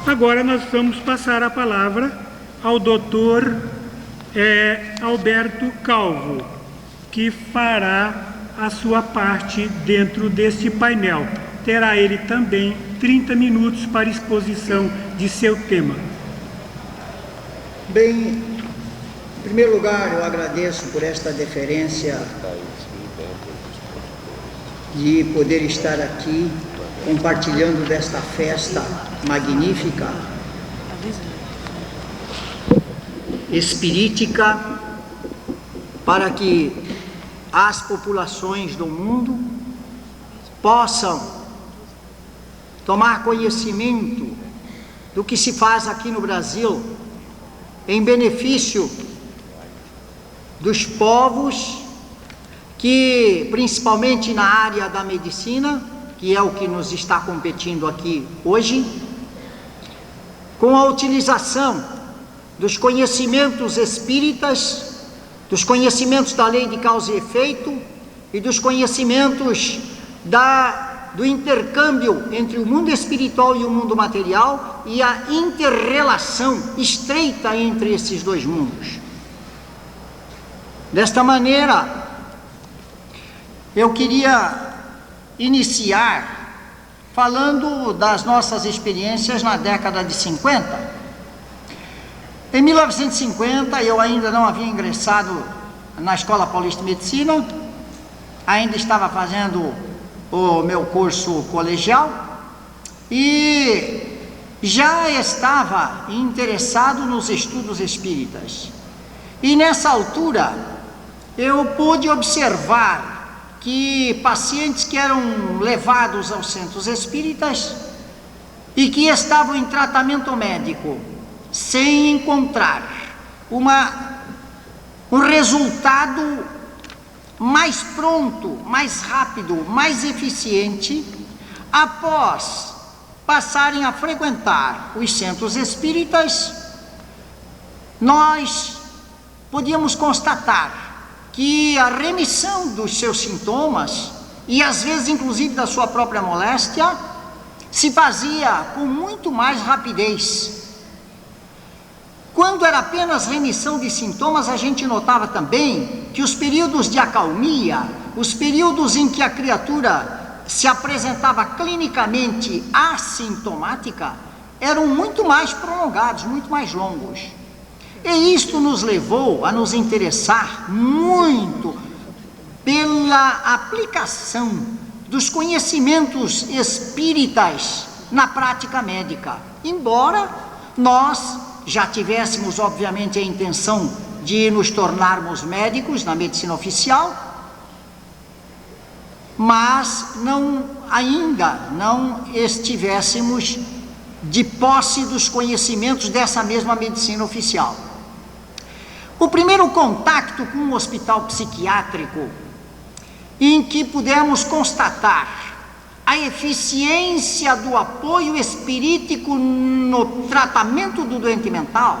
Agora nós vamos passar a palavra ao doutor Alberto Calvo, que fará a sua parte dentro deste painel. Terá ele também 30 minutos para exposição de seu tema. Bem, em primeiro lugar, eu agradeço por esta deferência de poder estar aqui compartilhando desta festa magnífica, espirítica, para que as populações do mundo possam tomar conhecimento do que se faz aqui no Brasil em benefício dos povos que, principalmente na área da medicina, que é o que nos está competindo aqui hoje, com a utilização dos conhecimentos espíritas, dos conhecimentos da lei de causa e efeito e dos conhecimentos do intercâmbio entre o mundo espiritual e o mundo material e a inter-relação estreita entre esses dois mundos. Desta maneira, eu queria iniciar falando das nossas experiências na década de 50. Em 1950, eu ainda não havia ingressado na Escola Paulista de Medicina, ainda estava fazendo o meu curso colegial e já estava interessado nos estudos espíritas. E nessa altura, eu pude observar que pacientes que eram levados aos centros espíritas e que estavam em tratamento médico sem encontrar um resultado mais pronto, mais rápido, mais eficiente, após passarem a frequentar os centros espíritas, nós podíamos constatar que a remissão dos seus sintomas, e às vezes inclusive da sua própria moléstia, se fazia com muito mais rapidez. Quando era apenas remissão de sintomas, a gente notava também que os períodos de acalmia, os períodos em que a criatura se apresentava clinicamente assintomática, eram muito mais prolongados, muito mais longos. E isto nos levou a nos interessar muito pela aplicação dos conhecimentos espíritas na prática médica. Embora nós já tivéssemos, obviamente, a intenção de nos tornarmos médicos na medicina oficial, mas ainda não estivéssemos de posse dos conhecimentos dessa mesma medicina oficial. O primeiro contato com um hospital psiquiátrico, em que pudemos constatar a eficiência do apoio espirítico no tratamento do doente mental,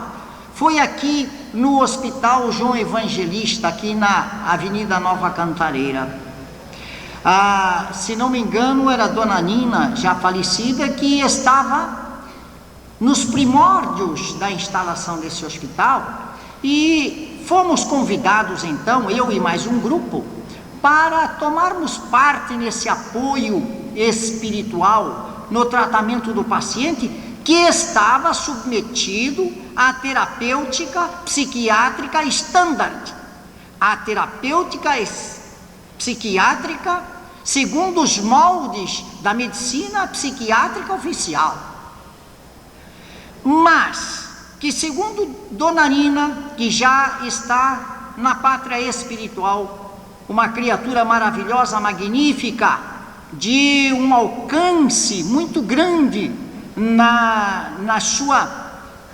foi aqui no Hospital João Evangelista, aqui na Avenida Nova Cantareira. Se não me engano, era a dona Nina, já falecida, que estava nos primórdios da instalação desse hospital, e fomos convidados então, eu e mais um grupo, para tomarmos parte nesse apoio espiritual no tratamento do paciente que estava submetido à terapêutica psiquiátrica standard, a terapêutica psiquiátrica segundo os moldes da medicina psiquiátrica oficial, mas que, segundo Dona Nina, que já está na pátria espiritual, uma criatura maravilhosa, magnífica, de um alcance muito grande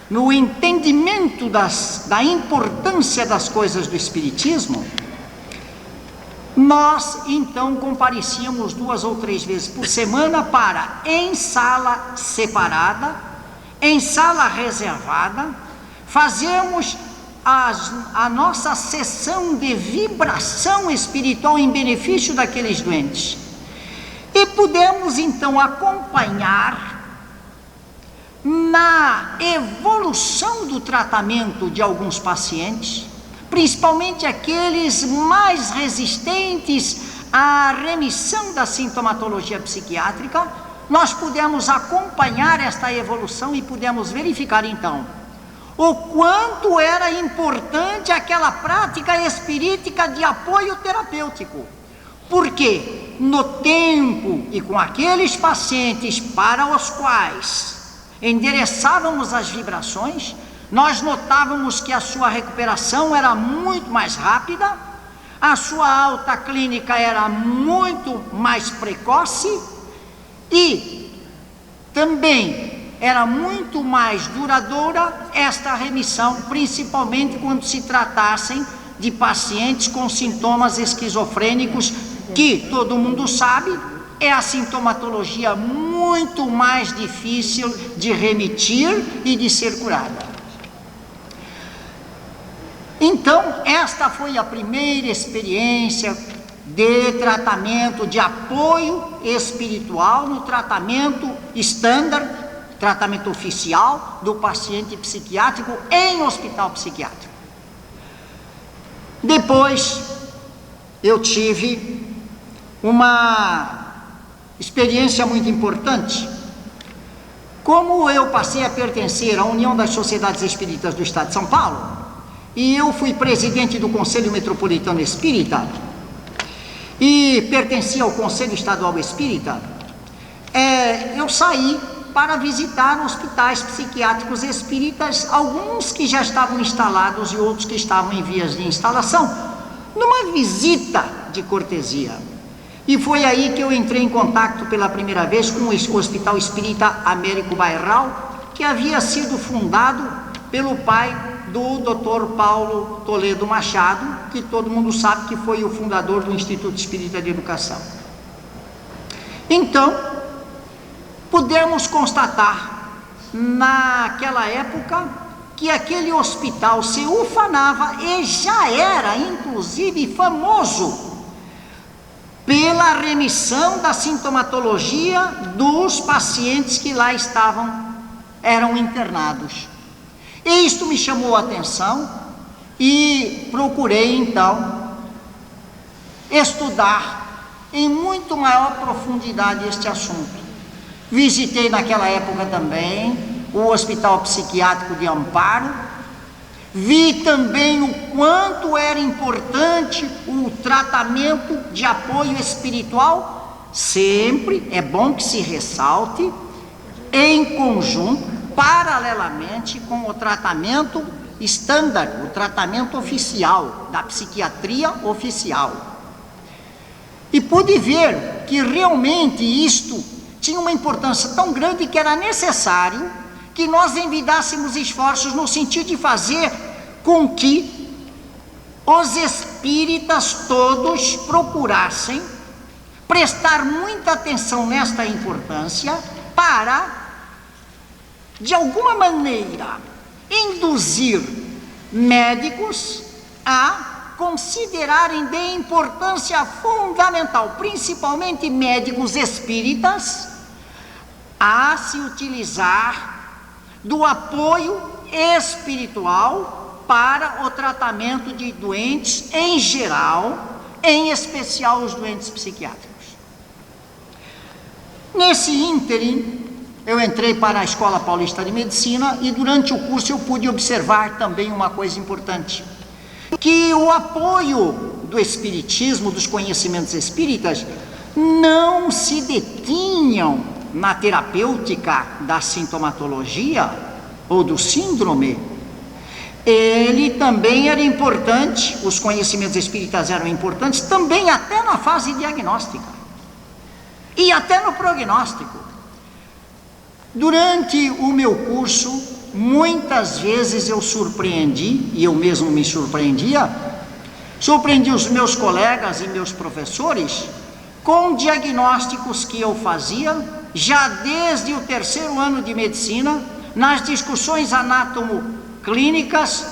no entendimento da importância das coisas do Espiritismo, nós então comparecíamos 2 ou 3 vezes por semana para, em sala separada, em sala reservada, fazermos a nossa sessão de vibração espiritual em benefício daqueles doentes. E pudemos então acompanhar na evolução do tratamento de alguns pacientes, principalmente aqueles mais resistentes à remissão da sintomatologia psiquiátrica. Nós pudemos acompanhar esta evolução e pudemos verificar então o quanto era importante aquela prática espirítica de apoio terapêutico. Porque no tempo e com aqueles pacientes para os quais endereçávamos as vibrações, nós notávamos que a sua recuperação era muito mais rápida, a sua alta clínica era muito mais precoce e também era muito mais duradoura esta remissão, principalmente quando se tratassem de pacientes com sintomas esquizofrênicos, que todo mundo sabe é a sintomatologia muito mais difícil de remitir e de ser curada. Então, esta foi a primeira experiência de tratamento, de apoio espiritual no tratamento estándar, tratamento oficial do paciente psiquiátrico em hospital psiquiátrico. Depois, eu tive uma experiência muito importante. Como eu passei a pertencer à União das Sociedades Espíritas do Estado de São Paulo, e eu fui presidente do Conselho Metropolitano Espírita, e pertencia ao Conselho Estadual Espírita, eu saí para visitar hospitais psiquiátricos espíritas, alguns que já estavam instalados e outros que estavam em vias de instalação, numa visita de cortesia. E foi aí que eu entrei em contato pela primeira vez com o Hospital Espírita Américo Bairral, que havia sido fundado pelo pai do Dr. Paulo Toledo Machado, que todo mundo sabe que foi o fundador do Instituto Espírita de Educação. Então, pudemos constatar, naquela época, que aquele hospital se ufanava e já era, inclusive, famoso pela remissão da sintomatologia dos pacientes que lá eram internados. E isto me chamou a atenção e procurei, então, estudar em muito maior profundidade este assunto. Visitei naquela época também o Hospital Psiquiátrico de Amparo, vi também o quanto era importante o tratamento de apoio espiritual, sempre é bom que se ressalte, em conjunto, paralelamente com o tratamento estándar, o tratamento oficial, da psiquiatria oficial. E pude ver que realmente isto tinha uma importância tão grande que era necessário que nós envidássemos esforços no sentido de fazer com que os espíritas todos procurassem prestar muita atenção nesta importância para, de alguma maneira, induzir médicos a considerarem de importância fundamental, principalmente médicos espíritas, a se utilizar do apoio espiritual para o tratamento de doentes em geral, em especial os doentes psiquiátricos. Nesse ínterim, eu entrei para a Escola Paulista de Medicina e durante o curso eu pude observar também uma coisa importante, que o apoio do espiritismo, dos conhecimentos espíritas, não se detinham na terapêutica da sintomatologia ou do síndrome, ele também era importante, os conhecimentos espíritas eram importantes, também até na fase diagnóstica, e até no prognóstico. Durante o meu curso, muitas vezes eu surpreendi, e eu mesmo me surpreendi os meus colegas e meus professores com diagnósticos que eu fazia já desde o 3º ano de medicina, nas discussões anátomo-clínicas,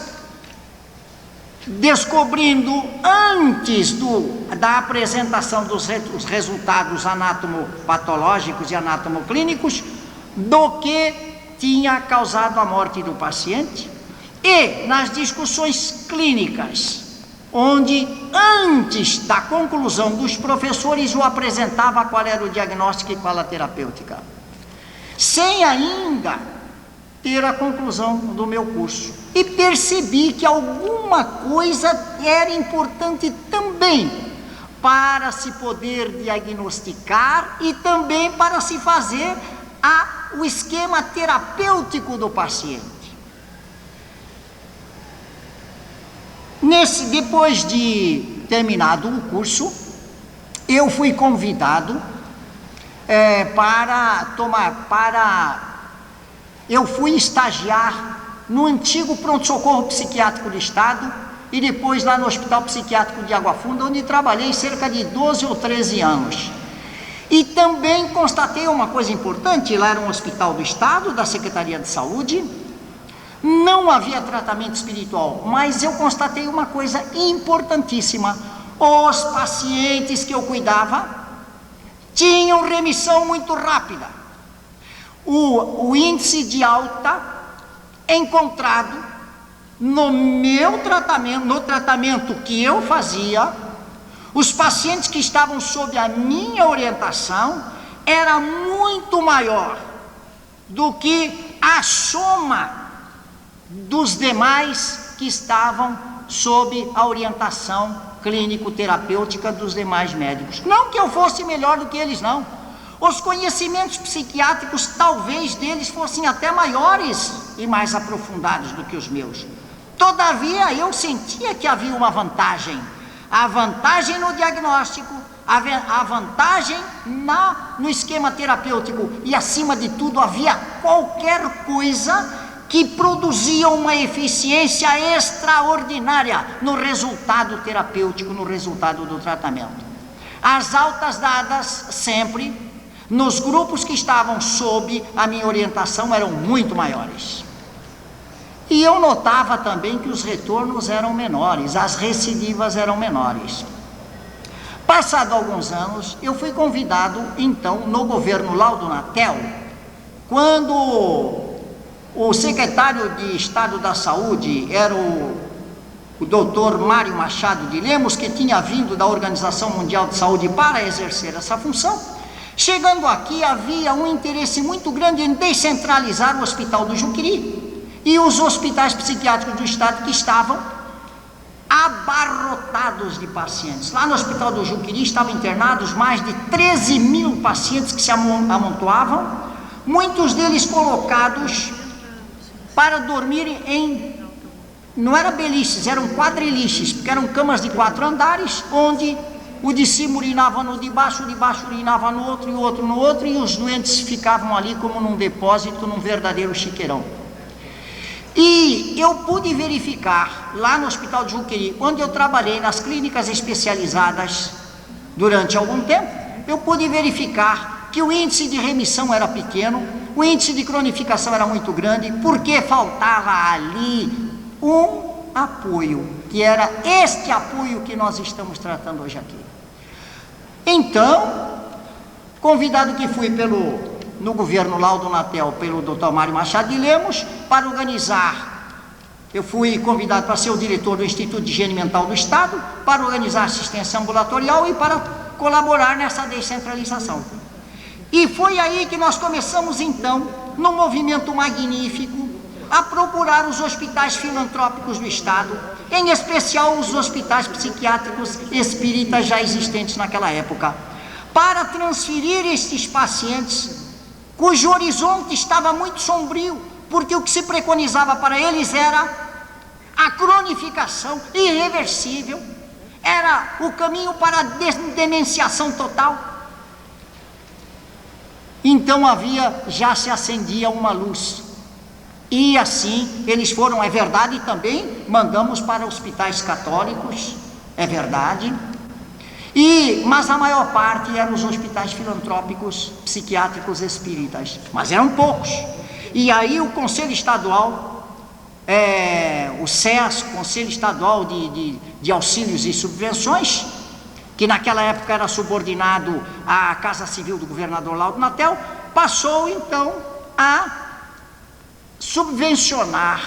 descobrindo antes da apresentação dos resultados anatomopatológicos e anatomoclínicos do que tinha causado a morte do paciente, e nas discussões clínicas, onde antes da conclusão dos professores eu apresentava qual era o diagnóstico e qual a terapêutica, sem ainda ter a conclusão do meu curso, e percebi que alguma coisa era importante também para se poder diagnosticar e também para se fazer o esquema terapêutico do paciente. Depois de terminado o curso, eu fui convidado eu fui estagiar no antigo pronto-socorro psiquiátrico do Estado e depois lá no Hospital Psiquiátrico de Água Funda, onde trabalhei cerca de 12 ou 13 anos. E também constatei uma coisa importante: lá era um hospital do Estado, da Secretaria de Saúde, não havia tratamento espiritual, mas eu constatei uma coisa importantíssima: os pacientes que eu cuidava tinham remissão muito rápida. O índice de alta encontrado no meu tratamento, no tratamento que eu fazia, os pacientes que estavam sob a minha orientação, era muito maior do que a soma dos demais que estavam sob a orientação clínico-terapêutica dos demais médicos. Não que eu fosse melhor do que eles, não. Os conhecimentos psiquiátricos, talvez deles fossem até maiores e mais aprofundados do que os meus. Todavia, eu sentia que havia uma vantagem. A vantagem no diagnóstico, a vantagem no esquema terapêutico, e acima de tudo havia qualquer coisa que produzia uma eficiência extraordinária no resultado terapêutico, no resultado do tratamento. As altas dadas sempre nos grupos que estavam sob a minha orientação eram muito maiores. E eu notava também que os retornos eram menores, as recidivas eram menores. Passado alguns anos, eu fui convidado, então, no governo Laudo Natel, quando o secretário de Estado da Saúde era o doutor Mário Machado de Lemos, que tinha vindo da Organização Mundial de Saúde para exercer essa função. Chegando aqui, havia um interesse muito grande em descentralizar o Hospital do Juqueri e os hospitais psiquiátricos do Estado, que estavam abarrotados de pacientes. Lá no Hospital do Juqueri estavam internados mais de 13 mil pacientes que se amontoavam, muitos deles colocados para dormir não eram beliches, eram quadriliches, porque eram camas de 4 andares, onde o de cima urinava no de baixo, o de baixo urinava no outro, e o outro no outro, e os doentes ficavam ali como num depósito, num verdadeiro chiqueirão. E eu pude verificar, lá no Hospital de Juqueri, onde eu trabalhei nas clínicas especializadas durante algum tempo, eu pude verificar que o índice de remissão era pequeno, o índice de cronificação era muito grande, porque faltava ali um apoio, que era este apoio que nós estamos tratando hoje aqui. Então, convidado que fui no governo Laudo Natel pelo Dr. Mário Machado de Lemos, para organizar, eu fui convidado para ser o diretor do Instituto de Higiene Mental do Estado, para organizar assistência ambulatorial e para colaborar nessa descentralização. E foi aí que nós começamos, então, num movimento magnífico, a procurar os hospitais filantrópicos do Estado, em especial os hospitais psiquiátricos espíritas já existentes naquela época, para transferir estes pacientes, cujo horizonte estava muito sombrio, porque o que se preconizava para eles era A cronificação irreversível era o caminho para a demenciação total. Então já se acendia uma luz. E assim eles foram, é verdade, também mandamos para hospitais católicos, é verdade. Mas a maior parte eram os hospitais filantrópicos, psiquiátricos espíritas, mas eram poucos. E aí o Conselho Estadual, o SES, Conselho Estadual de Auxílios e Subvenções, que naquela época era subordinado à Casa Civil do governador Laudo Natel, passou então a subvencionar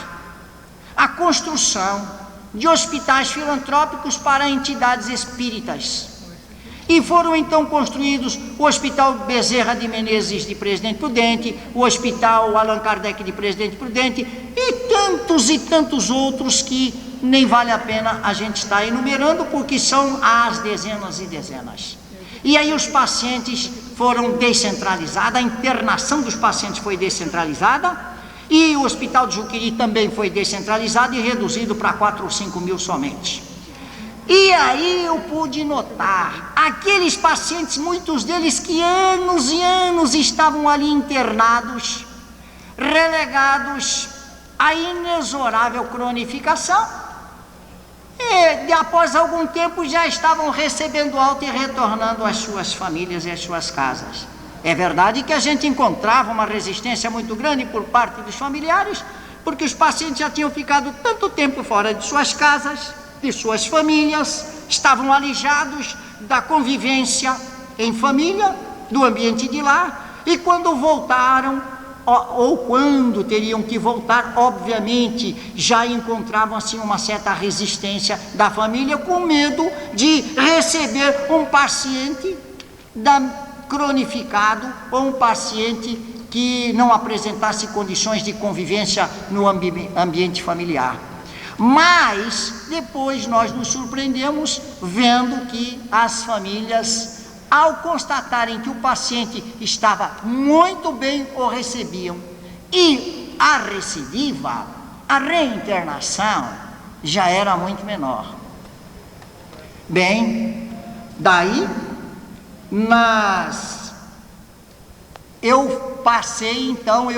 a construção de hospitais filantrópicos para entidades espíritas. E foram então construídos o Hospital Bezerra de Menezes de Presidente Prudente, o Hospital Allan Kardec de Presidente Prudente e tantos outros que nem vale a pena a gente estar enumerando, porque são as dezenas e dezenas. E aí os pacientes foram descentralizados, a internação dos pacientes foi descentralizada, e o Hospital de Juqueri também foi descentralizado e reduzido para 4 ou 5 mil somente. E aí eu pude notar aqueles pacientes, muitos deles que anos e anos estavam ali internados, relegados à inexorável cronificação, e após algum tempo já estavam recebendo alta e retornando às suas famílias e às suas casas. É verdade que a gente encontrava uma resistência muito grande por parte dos familiares, porque os pacientes já tinham ficado tanto tempo fora de suas casas, de suas famílias, estavam alijados da convivência em família, do ambiente de lar, e quando voltaram, ou quando teriam que voltar, obviamente já encontravam assim uma certa resistência da família, com medo de receber um paciente cronificado ou um paciente que não apresentasse condições de convivência no ambiente familiar. Mas depois nós nos surpreendemos vendo que as famílias, ao constatarem que o paciente estava muito bem, o recebiam, e a recidiva, a reinternação, já era muito menor. Bem, daí eu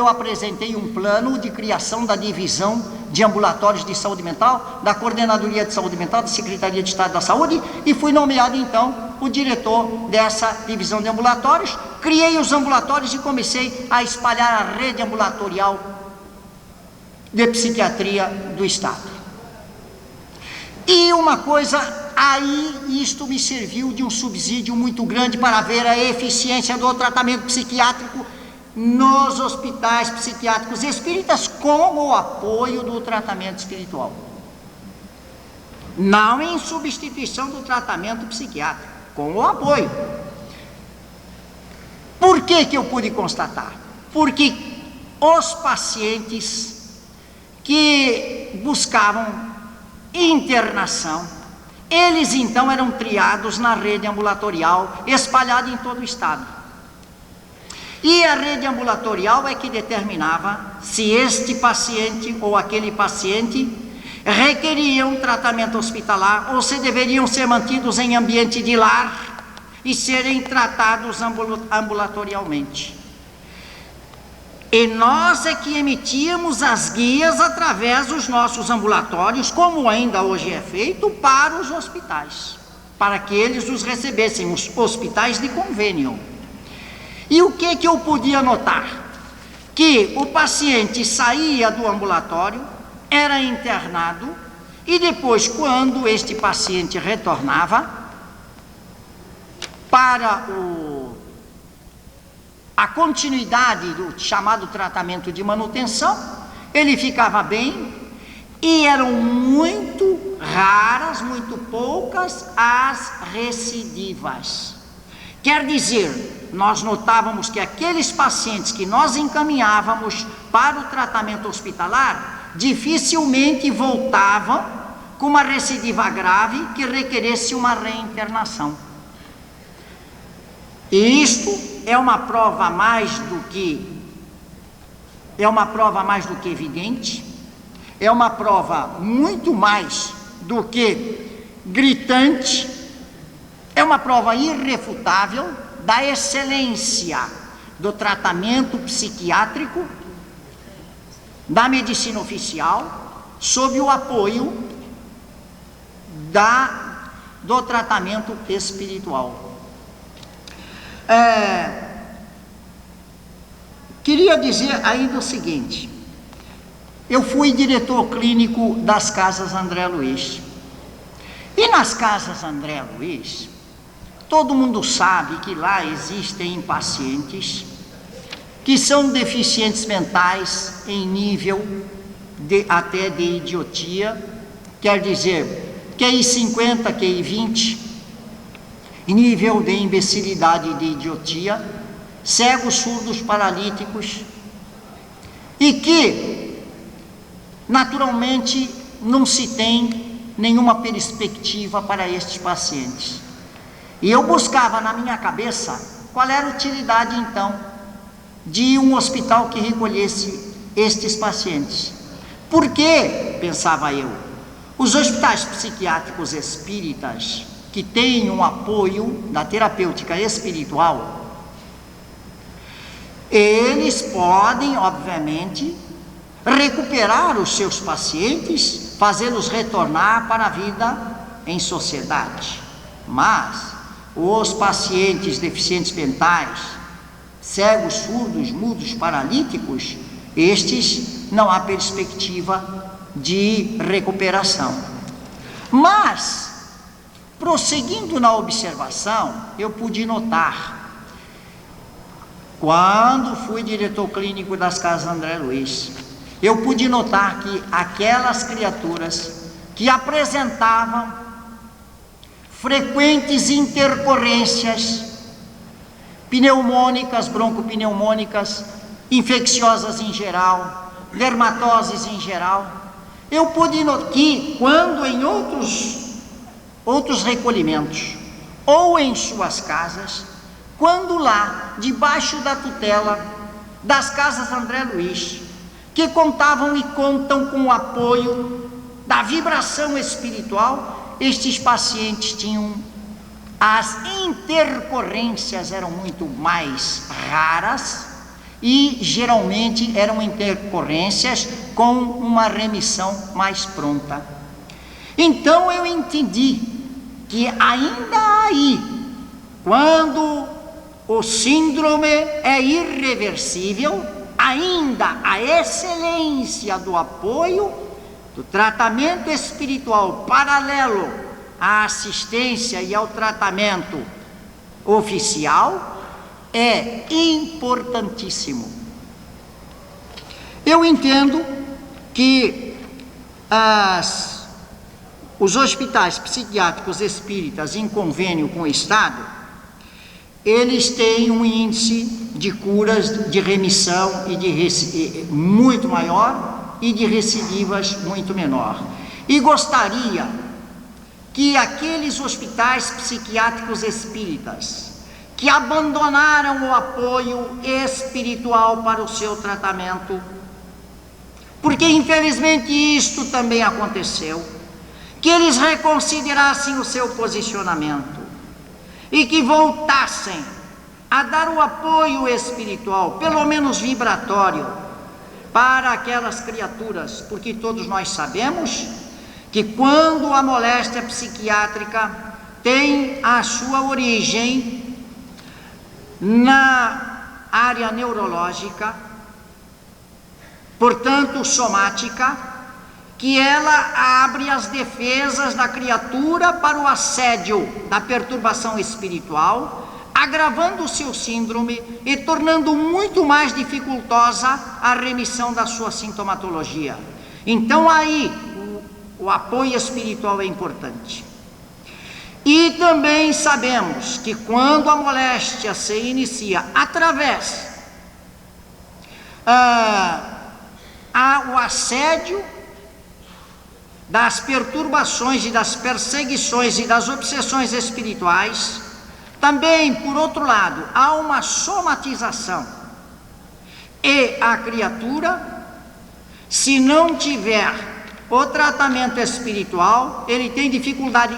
apresentei um plano de criação da divisão de ambulatórios de saúde mental, da Coordenadoria de Saúde Mental, da Secretaria de Estado da Saúde, e fui nomeado então o diretor dessa divisão de ambulatórios. Criei os ambulatórios e comecei a espalhar a rede ambulatorial de psiquiatria do Estado. E uma coisa, aí isto me serviu de um subsídio muito grande para ver a eficiência do tratamento psiquiátrico nos hospitais psiquiátricos espíritas, com o apoio do tratamento espiritual, não em substituição do tratamento psiquiátrico, com o apoio. Por que eu pude constatar? Porque os pacientes que buscavam internação, eles então eram triados na rede ambulatorial espalhada em todo o estado. E a rede ambulatorial é que determinava se este paciente ou aquele paciente requeriam tratamento hospitalar ou se deveriam ser mantidos em ambiente de lar e serem tratados ambulatorialmente. E nós é que emitíamos as guias através dos nossos ambulatórios, como ainda hoje é feito, para os hospitais, para que eles os recebessem, os hospitais de convênio. E o que eu podia notar? Que o paciente saía do ambulatório, era internado, e depois, quando este paciente retornava para a continuidade do chamado tratamento de manutenção, ele ficava bem, e eram muito raras, muito poucas as recidivas. Quer dizer, nós notávamos que aqueles pacientes que nós encaminhávamos para o tratamento hospitalar dificilmente voltavam com uma recidiva grave que requeresse uma reinternação. E isto é uma prova mais do que evidente é uma prova muito mais do que gritante, é uma prova irrefutável da excelência do tratamento psiquiátrico, da medicina oficial, sob o apoio do tratamento espiritual. Queria dizer ainda o seguinte: eu fui diretor clínico das Casas André Luiz, e nas Casas André Luiz, todo mundo sabe que lá existem pacientes que são deficientes mentais em nível até de idiotia, quer dizer, QI 50, QI 20, nível de imbecilidade e de idiotia, cegos, surdos, paralíticos, e que, naturalmente, não se tem nenhuma perspectiva para estes pacientes. E eu buscava na minha cabeça qual era a utilidade, então, de um hospital que recolhesse estes pacientes. Por que, pensava eu, os hospitais psiquiátricos espíritas, que têm um apoio da terapêutica espiritual, eles podem, obviamente, recuperar os seus pacientes, fazê-los retornar para a vida em sociedade. Mas os pacientes deficientes mentais, cegos, surdos, mudos, paralíticos, estes não há perspectiva de recuperação. Mas, prosseguindo na observação, eu pude notar, quando fui diretor clínico das Casas André Luiz, eu pude notar que aquelas criaturas que apresentavam frequentes intercorrências pneumônicas, broncopneumônicas, infecciosas em geral, dermatoses em geral, eu pude notar que, quando em outros recolhimentos, ou em suas casas, quando lá, debaixo da tutela das Casas André Luiz, que contavam e contam com o apoio da vibração espiritual, estes pacientes tinham, as intercorrências eram muito mais raras e geralmente eram intercorrências com uma remissão mais pronta. Então eu entendi que ainda aí, quando o síndrome é irreversível, ainda a excelência do apoio, do tratamento espiritual paralelo à assistência e ao tratamento oficial é importantíssimo. Eu entendo que os hospitais psiquiátricos espíritas em convênio com o Estado, eles têm um índice de curas, de remissão e muito maior e de recidivas muito menor. E gostaria que aqueles hospitais psiquiátricos espíritas que abandonaram o apoio espiritual para o seu tratamento, porque infelizmente isto também aconteceu, que eles reconsiderassem o seu posicionamento e que voltassem a dar o apoio espiritual, pelo menos vibratório, para aquelas criaturas, porque todos nós sabemos que quando a moléstia psiquiátrica tem a sua origem na área neurológica, portanto somática, que ela abre as defesas da criatura para o assédio da perturbação espiritual, agravando o seu síndrome e tornando muito mais dificultosa a remissão da sua sintomatologia. Então aí o apoio espiritual é importante. E também sabemos que quando a moléstia se inicia através o assédio das perturbações e das perseguições e das obsessões espirituais, também, por outro lado, há uma somatização. E a criatura, se não tiver o tratamento espiritual, ele tem dificuldade,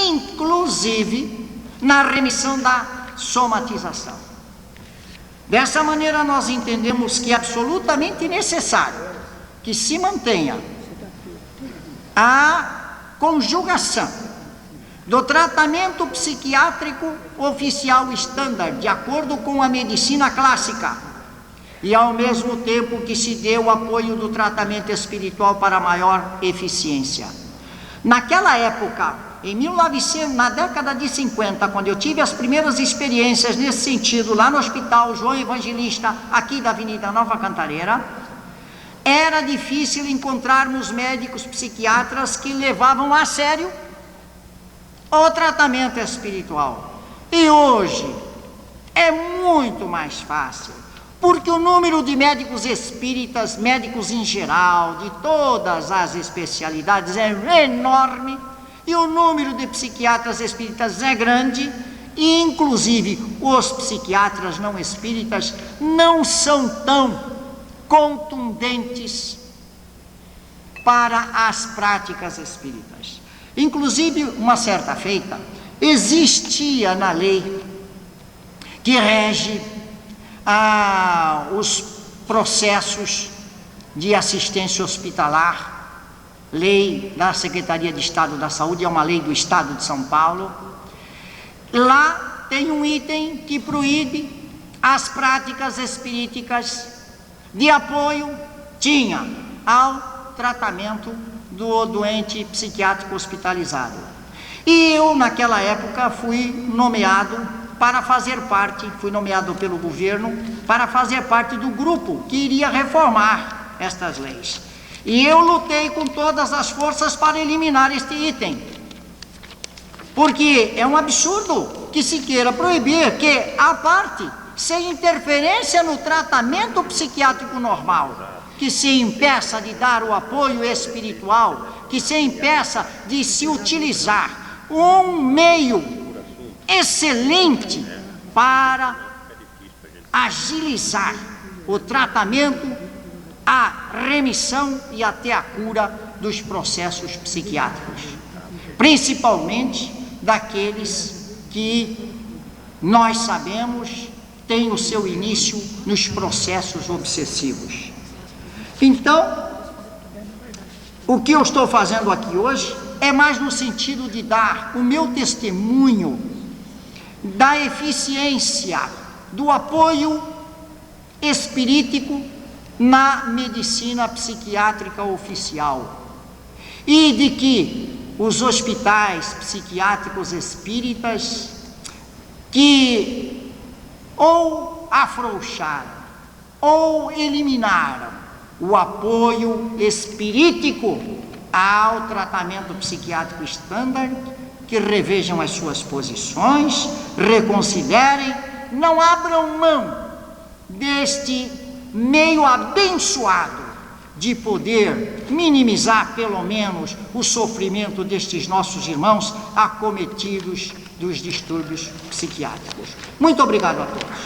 inclusive, na remissão da somatização. Dessa maneira, nós entendemos que é absolutamente necessário que se mantenha a conjugação do tratamento psiquiátrico oficial estándar, de acordo com a medicina clássica, e ao mesmo tempo que se dê o apoio do tratamento espiritual para maior eficiência. Naquela época, na década de 50, quando eu tive as primeiras experiências nesse sentido, lá no Hospital João Evangelista, aqui da Avenida Nova Cantareira, era difícil encontrarmos médicos psiquiatras que levavam a sério o tratamento espiritual. E hoje é muito mais fácil, porque o número de médicos espíritas, médicos em geral, de todas as especialidades, é enorme, e o número de psiquiatras espíritas é grande, e inclusive os psiquiatras não espíritas não são tão contundentes para as práticas espíritas. Inclusive, uma certa feita, existia na lei que rege os processos de assistência hospitalar, lei da Secretaria de Estado da Saúde, é uma lei do Estado de São Paulo. Lá tem um item que proíbe as práticas espíritas de apoio, ao tratamento do doente psiquiátrico hospitalizado. E eu, naquela época, fui nomeado para fazer parte, fui nomeado pelo governo para fazer parte do grupo que iria reformar estas leis. E eu lutei com todas as forças para eliminar este item, porque é um absurdo que se queira proibir que a parte, sem interferência no tratamento psiquiátrico normal, que se impeça de dar o apoio espiritual, que se impeça de se utilizar um meio excelente para agilizar o tratamento, a remissão e até a cura dos processos psiquiátricos, principalmente daqueles que nós sabemos têm o seu início nos processos obsessivos. Então, o que eu estou fazendo aqui hoje é mais no sentido de dar o meu testemunho da eficiência do apoio espirítico na medicina psiquiátrica oficial, e de que os hospitais psiquiátricos espíritas que ou afrouxaram ou eliminaram o apoio espirítico ao tratamento psiquiátrico estándar, que revejam as suas posições, reconsiderem, não abram mão deste meio abençoado de poder minimizar pelo menos o sofrimento destes nossos irmãos acometidos dos distúrbios psiquiátricos. Muito obrigado a todos.